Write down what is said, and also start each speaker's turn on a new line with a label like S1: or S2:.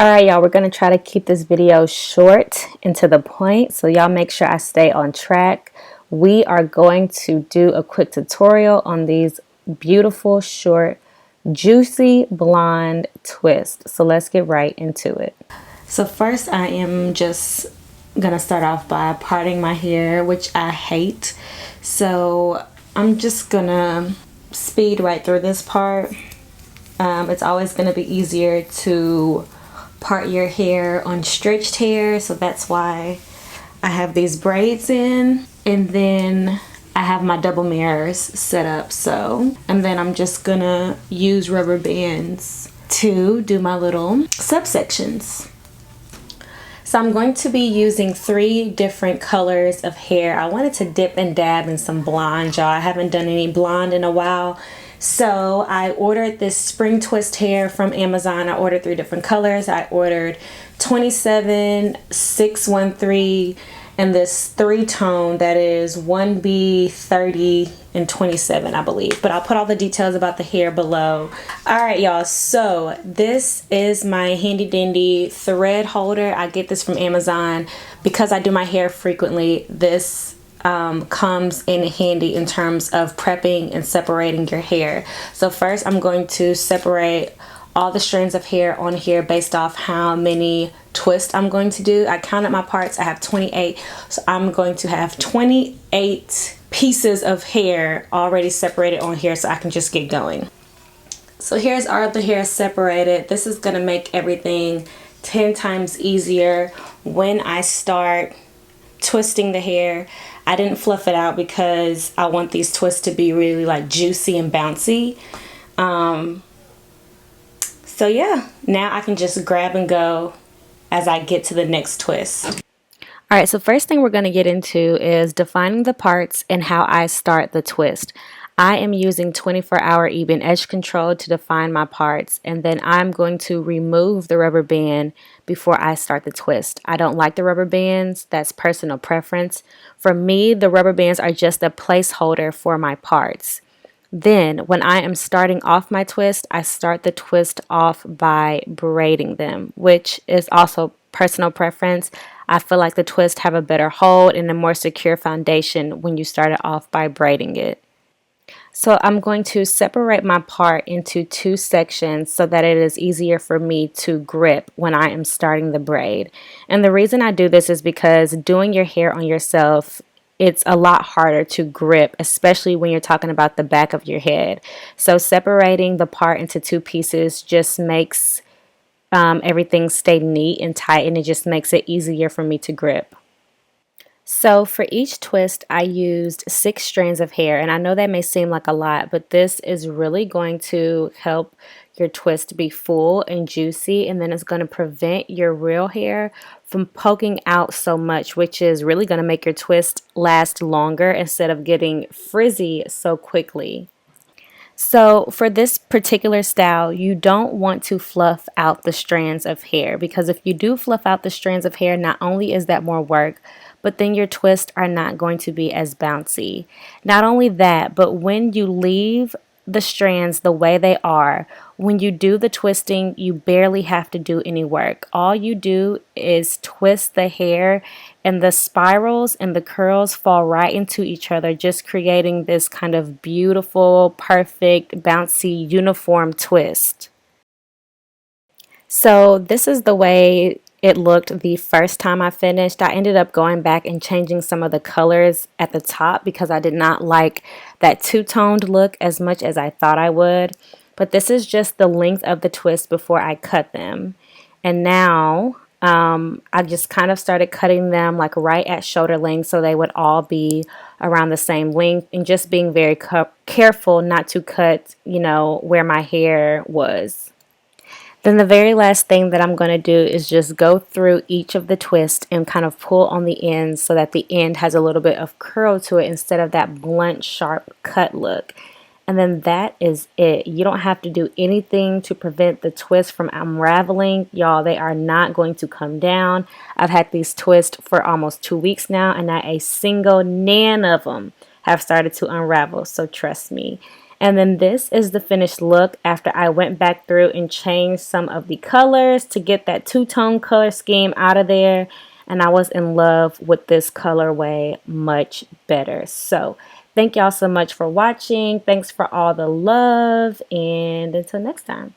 S1: Alright, y'all, we're going to try to keep this video short and to the point, so y'all make sure I stay on track. We are going to do a quick tutorial on these beautiful, short, juicy blonde twists. So let's get right into it. So first I am just going to start off by parting my hair, which I hate. So I'm just going to speed right through this part. It's always going to be easier to part your hair on stretched hair, so that's why I have these braids in, and then I have my double mirrors set up. And then I'm just gonna use rubber bands to do my little subsections. So I'm going to be using 3 different colors of hair. I wanted to dip and dab in some blonde, y'all. I haven't done any blonde in a while. So I ordered this spring twist hair from Amazon. I ordered 3 different colors. I ordered 27, 613, and this 3-tone that is 1B, 30, and 27, I believe. But I'll put all the details about the hair below. Alright, y'all. So this is my handy dandy thread holder. I get this from Amazon because I do my hair frequently. This comes in handy in terms of prepping and separating your hair. So first I'm going to separate all the strands of hair on here based off how many twists I'm going to do. I counted my parts. I have 28, so I'm going to have 28 pieces of hair already separated on here, so I can just get going. So here's all the hair separated. This is going to make everything 10 times easier when I start twisting the hair. I didn't fluff it out because I want these twists to be really like juicy and bouncy. So yeah, now I can just grab and go as I get to the next twist. Alright, so first thing we're going to get into is defining the parts and how I start the twist. I am using 24-hour even edge control to define my parts, and then I'm going to remove the rubber band before I start the twist. I don't like the rubber bands. That's personal preference. For me, the rubber bands are just a placeholder for my parts. Then, when I am starting off my twist, I start the twist off by braiding them, which is also personal preference. I feel like the twists have a better hold and a more secure foundation when you start it off by braiding it. So I'm going to separate my part into 2 sections so that it is easier for me to grip when I am starting the braid. And the reason I do this is because doing your hair on yourself, it's a lot harder to grip, especially when you're talking about the back of your head. So separating the part into 2 pieces just makes everything stay neat and tight, and it just makes it easier for me to grip. So for each twist, I used 6 strands of hair, and I know that may seem like a lot, but this is really going to help your twist be full and juicy, and then it's going to prevent your real hair from poking out so much, which is really going to make your twist last longer instead of getting frizzy so quickly. So for this particular style, you don't want to fluff out the strands of hair, because if you do fluff out the strands of hair, not only is that more work, but then your twists are not going to be as bouncy. Not only that, but when you leave the strands the way they are, when you do the twisting, you barely have to do any work. All you do is twist the hair, and the spirals and the curls fall right into each other, just creating this kind of beautiful, perfect, bouncy, uniform twist. So this is the way it looked the first time I finished. I ended up going back and changing some of the colors at the top because I did not like that 2-toned look as much as I thought I would. But this is just the length of the twist before I cut them. And now I just kind of started cutting them like right at shoulder length so they would all be around the same length, and just being very careful not to cut, where my hair was. Then the very last thing that I'm going to do is just go through each of the twists and kind of pull on the ends so that the end has a little bit of curl to it instead of that blunt, sharp cut look. And then that is it. You don't have to do anything to prevent the twist from unraveling. Y'all, they are not going to come down. I've had these twists for almost 2 weeks now, and not a single nan of them have started to unravel, so trust me. And then this is the finished look after I went back through and changed some of the colors to get that two-tone color scheme out of there. And I was in love with this colorway much better. So thank y'all so much for watching. Thanks for all the love, and until next time.